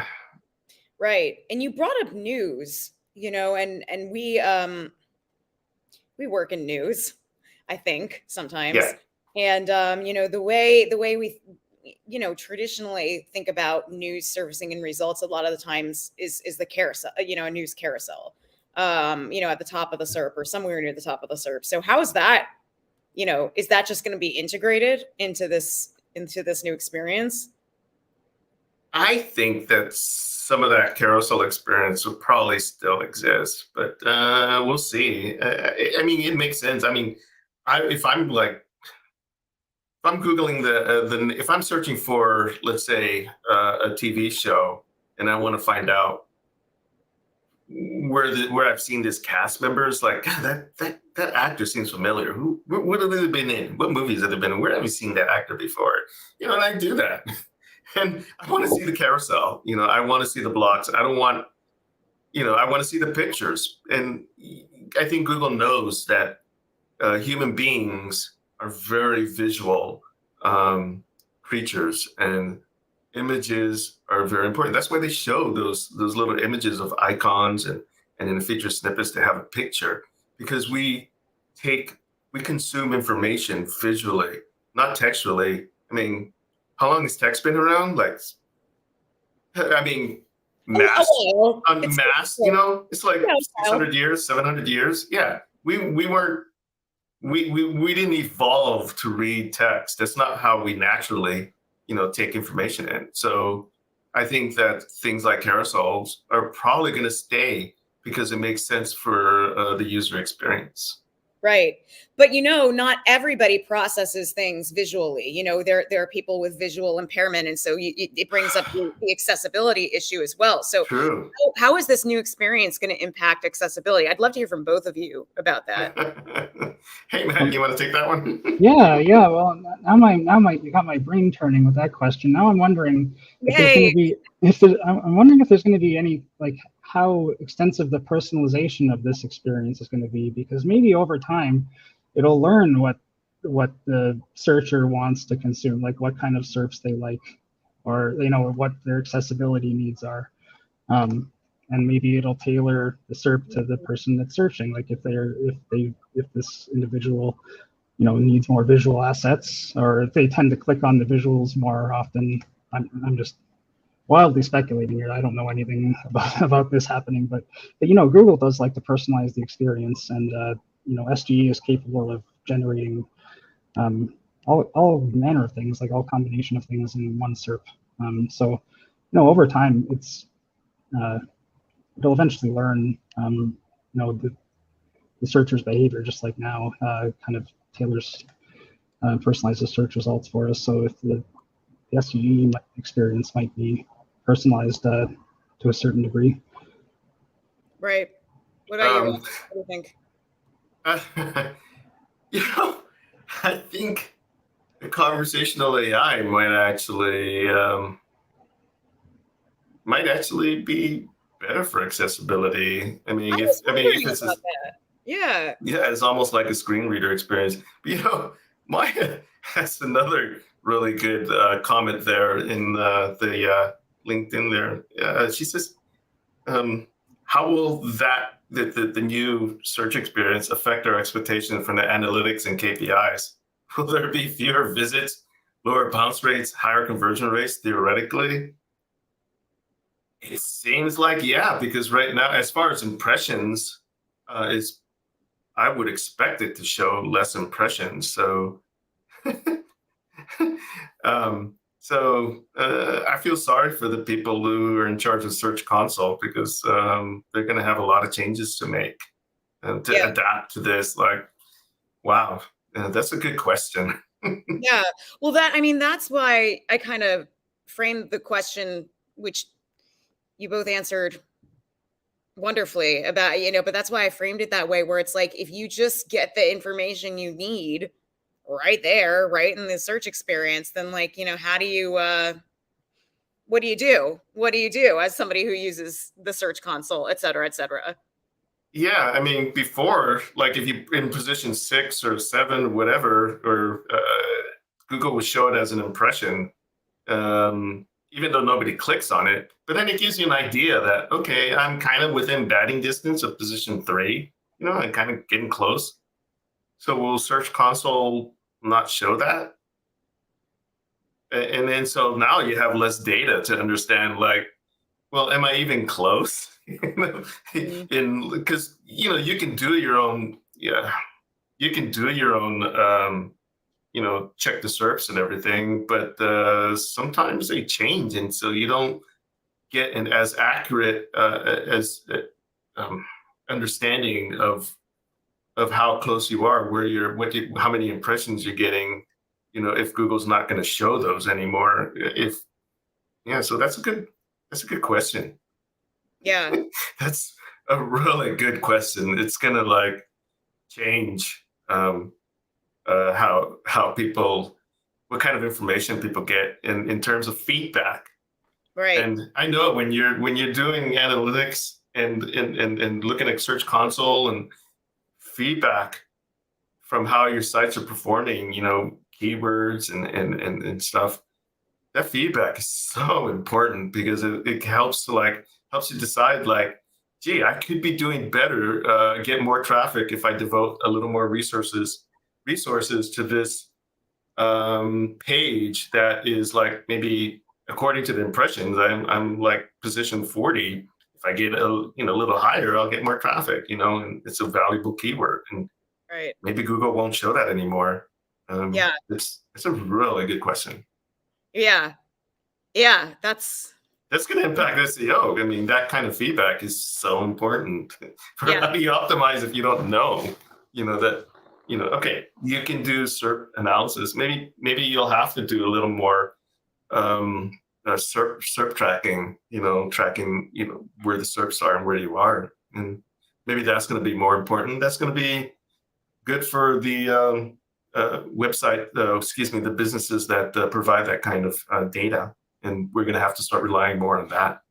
Right. And you brought up news, and we work in news, I think, sometimes. Yeah. And the way we traditionally think about news servicing and results a lot of the times is the carousel, a news carousel, at the top of the SERP or somewhere near the top of the SERP. So how is that, is that just going to be integrated into this new experience? I think that some of that carousel experience will probably still exist, but we'll see. I mean, it makes sense. I mean, if I'm Googling if I'm searching for, let's say, a TV show, and I want to find out where I've seen this cast members, like, God, that actor seems familiar. What have they been in? What movies have they been in? Where have you seen that actor before? And I do that. And I want to see the carousel. I want to see the blocks. I don't want, I want to see the pictures. And I think Google knows that human beings are very visual creatures, and images are very important. That's why they show those little images of icons and in the feature snippets to have a picture, because we consume information visually, not textually. I mean, how long has text been around? Mass, unmasked, it's like 600 years, 700 years. Yeah, we didn't evolve to read text. That's not how we naturally, take information in. So I think that things like carousels are probably going to stay because it makes sense for the user experience. Right. But, not everybody processes things visually. There are people with visual impairment. And so it brings up the accessibility issue as well. So True. How is this new experience going to impact accessibility? I'd love to hear from both of you about that. Hey, Matt, you want to take that one? Yeah. Well, you got my brain turning with that question. Now I'm wondering if there's going to be, I'm wondering if there's going to be any, how extensive the personalization of this experience is going to be, because maybe over time it'll learn what the searcher wants to consume, like what kind of SERPs they like, or what their accessibility needs are, and maybe it'll tailor the SERP to the person that's searching. Like if this individual needs more visual assets, or if they tend to click on the visuals more often. I'm just wildly speculating here. I don't know anything about this happening, but Google does like to personalize the experience, and SGE is capable of generating all manner of things, like all combination of things in one SERP. So over time, it'll eventually learn the searcher's behavior, just like now, kind of tailors personalizes search results for us. So if the SEE experience might be personalized to a certain degree. Right. What about you? What do you think? I think the conversational AI might actually be better for accessibility. I mean, if it's yeah, it's almost like a screen reader experience. But, Maya has another really good comment there in the LinkedIn there. She says, how will the new search experience affect our expectation from the analytics and KPIs? Will there be fewer visits, lower bounce rates, higher conversion rates theoretically? It seems like, yeah, because right now, as far as impressions, I would expect it to show less impressions. So So I feel sorry for the people who are in charge of Search Console because they're going to have a lot of changes to make and to adapt to this. Like, wow, that's a good question. Yeah. Well, that's why I kind of framed the question, which you both answered wonderfully about, but that's why I framed it that way, where it's like, if you just get the information you need right there, right in the search experience, then like, how do you, what do you do? What do you do as somebody who uses the Search Console, et cetera, et cetera? Yeah, I mean, before, like if you in position 6 or 7, whatever, or Google would show it as an impression, even though nobody clicks on it. But then it gives you an idea that, okay, I'm kind of within batting distance of position 3. I'm kind of getting close. So will Search Console not show that? And then so now you have less data to understand, like, well, am I even close? Because you can do your own, you can do your own, check the SERPs and everything, but sometimes they change, and so you don't get an as accurate as understanding of how close you are, where you're, how many impressions you're getting. If Google's not going to show those anymore, so that's a good question. Yeah. That's a really good question. It's going to like change how people, what kind of information people get in terms of feedback. Right. And I know when you're doing analytics and looking at Search Console and feedback from how your sites are performing, keywords and stuff, that feedback is so important because it helps you decide, like, gee, I could be doing better, get more traffic if I devote a little more resources to this page that is like, maybe according to the impressions, I'm like position 40. If I get a little higher, I'll get more traffic, and it's a valuable keyword. And right. Maybe Google won't show that anymore. It's a really good question. Yeah. That's going to impact SEO. I mean, that kind of feedback is so important. How do you optimize if you don't know, that, okay, you can do SERP analysis. Maybe you'll have to do a little more SERP tracking, tracking, where the SERPs are and where you are. And maybe that's going to be more important. That's going to be good for the website, the businesses that provide that kind of data. And we're going to have to start relying more on that.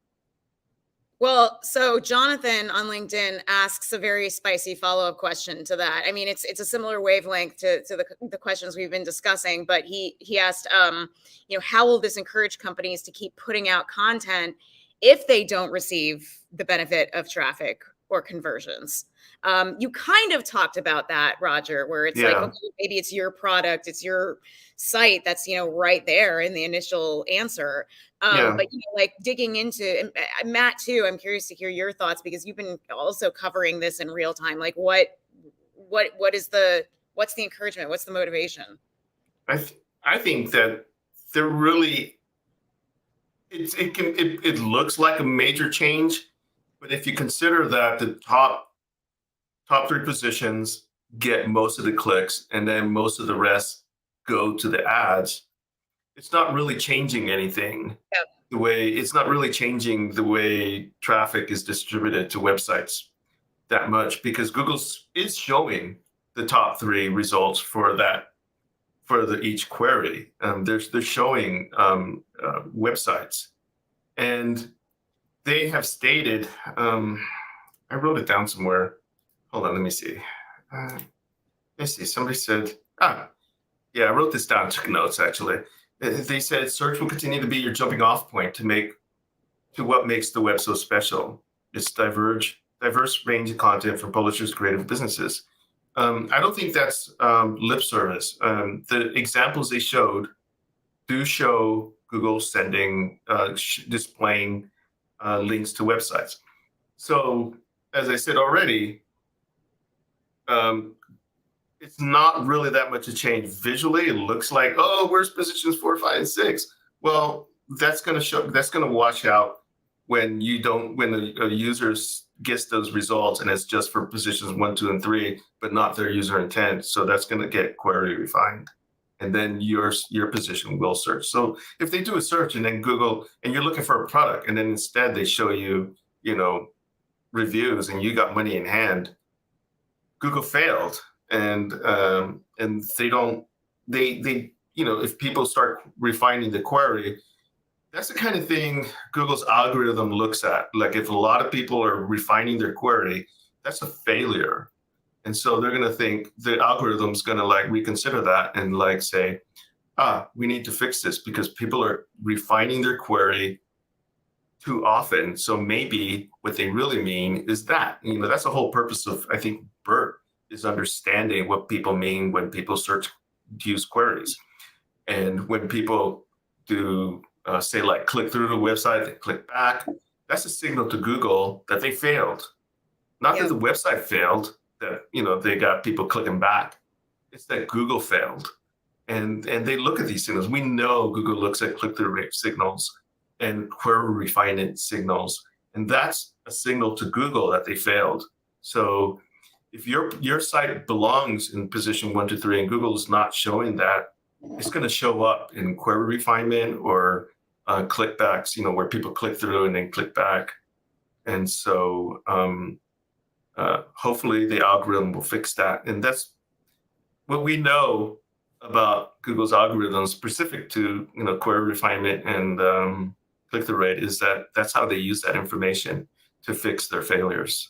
Well, so Jonathan on LinkedIn asks a very spicy follow-up question to that. I mean, it's a similar wavelength to the questions we've been discussing, but he asked, how will this encourage companies to keep putting out content if they don't receive the benefit of traffic or conversions? You kind of talked about that, Roger, where it's like, okay, maybe it's your product, it's your site that's, right there in the initial answer. But, like digging into, and Matt too, I'm curious to hear your thoughts because you've been also covering this in real time. Like what's the encouragement? What's the motivation? I think that they're really, it looks like a major change, but if you consider that the top 3 positions get most of the clicks and then most of the rest go to the ads, it's not really changing anything. It's not really changing the way traffic is distributed to websites that much, because Google is showing the top 3 results for each query. They're showing websites, and they have stated, I wrote it down somewhere. Hold on, let me see. Somebody said, I wrote this down, took notes actually. They said search will continue to be your jumping off point to what makes the web so special. It's diverse range of content for publishers, creative businesses. I don't think that's lip service. The examples they showed do show Google sending, displaying links to websites. So as I said already, it's not really that much a change visually. It looks like, oh, where's positions 4, 5, and 6? Well, that's going to wash out when a user gets those results and it's just for positions 1, 2, and 3, but not their user intent. So that's going to get query refined. And then your position will search. So if they do a search and then Google, and you're looking for a product, and then instead they show you, reviews, and you got money in hand, Google failed. And if people start refining the query, that's the kind of thing Google's algorithm looks at. Like if a lot of people are refining their query, that's a failure. And so they're going to think the algorithm's going to reconsider that and say, we need to fix this because people are refining their query too often. So maybe what they really mean is that, that's the whole purpose of, I think, BERT, is understanding what people mean when people use queries. And when people do click through the website, they click back, that's a signal to Google that they failed. Not that the website failed, that they got people clicking back. It's that Google failed. And they look at these signals. We know Google looks at click-through rate signals and query refinement signals. And that's a signal to Google that they failed. So if your site belongs in position 1, 2, 3, and Google is not showing that, it's going to show up in query refinement or clickbacks, where people click through and then click back. And so hopefully the algorithm will fix that. And that's what we know about Google's algorithms specific to query refinement and click-through rate, is that that's how they use that information to fix their failures.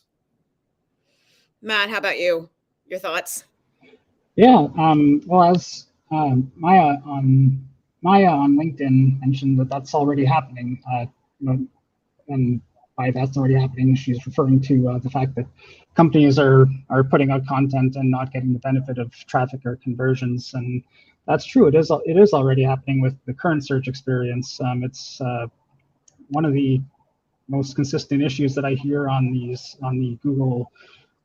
Matt, how about you? Your thoughts? Yeah. Well, as Maya on LinkedIn mentioned that's already happening. And by that's already happening, she's referring to the fact that companies are putting out content and not getting the benefit of traffic or conversions, and that's true. It is already happening with the current search experience. It's one of the most consistent issues that I hear on the Google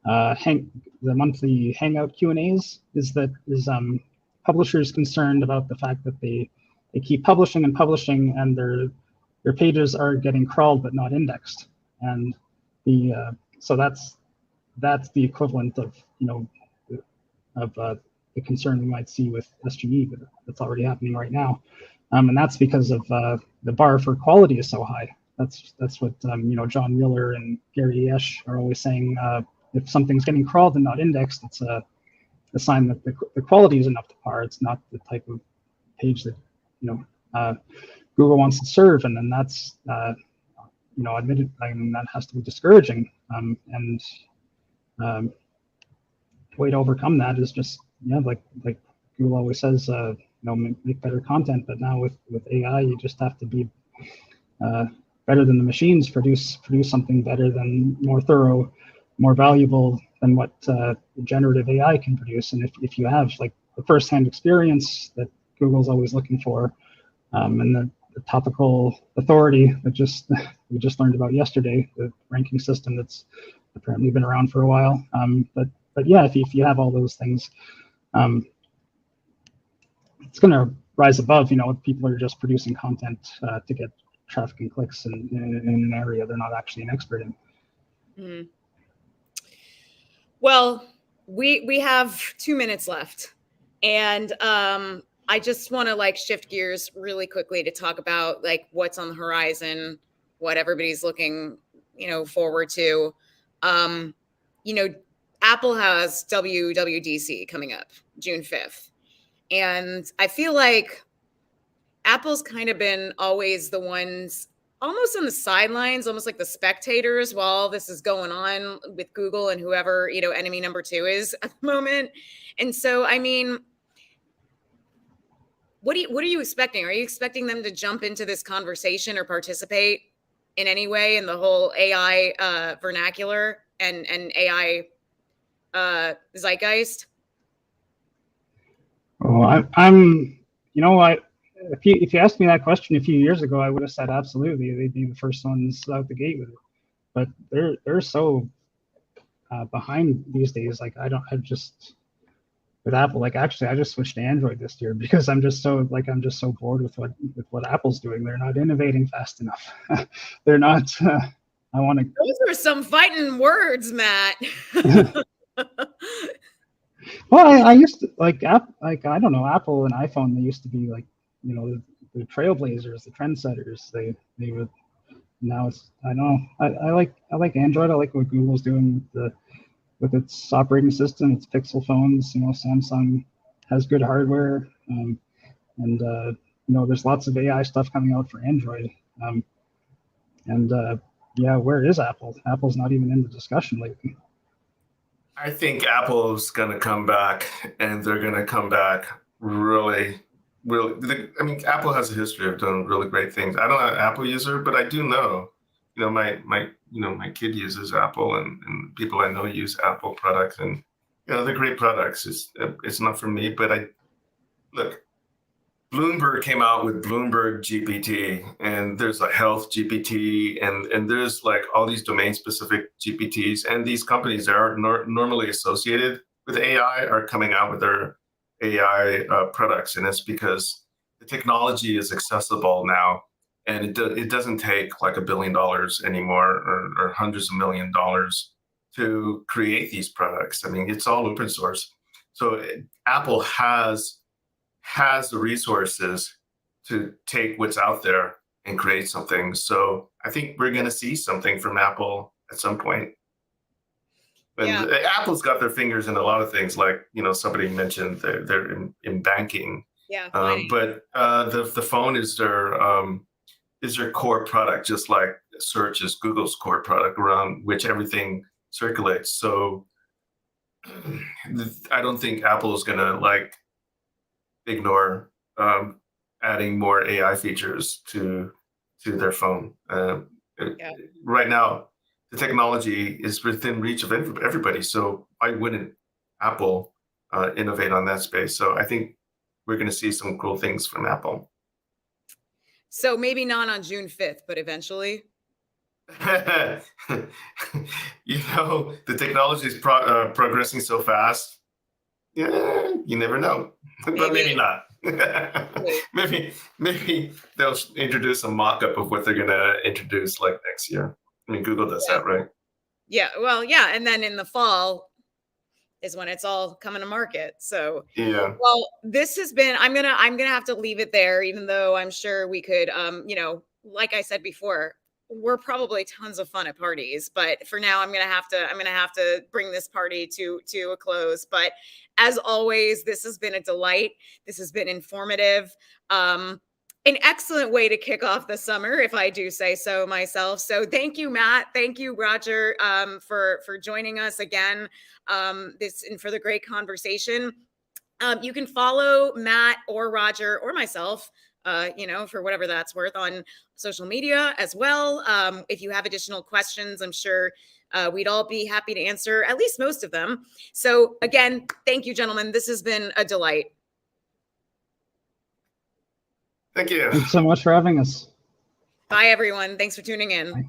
the monthly Hangout Q&As is publishers concerned about the fact that they keep publishing and publishing, and their pages are getting crawled but not indexed, and so that's the equivalent of the concern we might see with SGE, but that's already happening right now, and that's because of the bar for quality is so high. That's what John Mueller and Gary Esch are always saying. If something's getting crawled and not indexed, it's a sign that the quality isn't up to par. It's not the type of page that Google wants to serve, and then that's admitted. I mean, that has to be discouraging. And the way to overcome that is just like Google always says, make better content. But now with AI, you just have to be better than the machines. Produce something better than, more thorough, more valuable than what generative AI can produce. And if you have the first-hand experience that Google's always looking for, and the topical authority that we just learned about yesterday, the ranking system that's apparently been around for a while. But yeah, if you have all those things, it's going to rise above, if people are just producing content to get traffic and clicks in an area they're not actually an expert in. Mm-hmm. Well, we have 2 minutes left, and I just want to shift gears really quickly to talk about what's on the horizon, what everybody's looking forward to. Apple has WWDC coming up June 5th, and I feel like Apple's kind of been always the ones almost on the sidelines, almost like the spectators while all this is going on with Google and whoever, enemy number 2 is at the moment. And so, I mean, what are you expecting? Are you expecting them to jump into this conversation or participate in any way in the whole AI vernacular and AI zeitgeist? Oh, if you asked me that question a few years ago, I would have said absolutely. They'd be the first ones out the gate with it. But they're so behind these days. Apple. Like actually, I just switched to Android this year because I'm just so bored with what Apple's doing. They're not innovating fast enough. They're not. I want to. Those are some fighting words, Matt. Well, I used to like I don't know, Apple and iPhone. They used to be like, you know, the trailblazers, the trendsetters. They would. Now it's, I know, I like Android. I like what Google's doing with its operating system, its Pixel phones. You know, Samsung has good hardware, and you know, there's lots of AI stuff coming out for Android. Yeah, where is Apple? Apple's not even in the discussion lately. I think Apple's going to come back, and they're going to come back really. I mean, Apple has a history of doing really great things. I'm not an Apple user, but I do know, you know, my kid uses Apple, and people I know use Apple products, and you know, they're great products. It's not for me, but look. Bloomberg came out with Bloomberg GPT, and there's a health GPT, and there's like all these domain-specific GPTs, and these companies that are normally associated with AI are coming out with their AI products, and it's because the technology is accessible now, and it doesn't take like $1 billion anymore or hundreds of $1 millions to create these products. I mean, it's all open source, so Apple has the resources to take what's out there and create something. So I think we're going to see something from Apple at some point. And Apple's got their fingers in a lot of things, like, you know, somebody mentioned they're in banking. Yeah. But the phone is their core product, just like search is Google's core product around which everything circulates. So I don't think Apple is going to like ignore adding more AI features to their phone. Right now, the technology is within reach of everybody. So why wouldn't Apple innovate on that space? So I think we're going to see some cool things from Apple. So maybe not on June 5th, but eventually. You know, the technology is progressing so fast. Yeah, you never know, but maybe not. maybe they'll introduce a mock-up of what they're going to introduce like next year. I mean, Google does that, right? Yeah, well, yeah, and then in the fall is when it's all coming to market. So yeah. Well, this has been. I'm gonna have to leave it there, even though I'm sure we could. You know, like I said before, we're probably tons of fun at parties, but for now I'm gonna have to bring this party to a close. But as always, this has been a delight. This has been informative. An excellent way to kick off the summer, if I do say so myself. So thank you, Matt. Thank you, Roger, for joining us again. And for the great conversation. You can follow Matt or Roger or myself, you know, for whatever that's worth, on social media as well. If you have additional questions, I'm sure we'd all be happy to answer at least most of them. So again, thank you, gentlemen. This has been a delight. Thank you. Thanks so much for having us. Bye, everyone. Thanks for tuning in. Bye.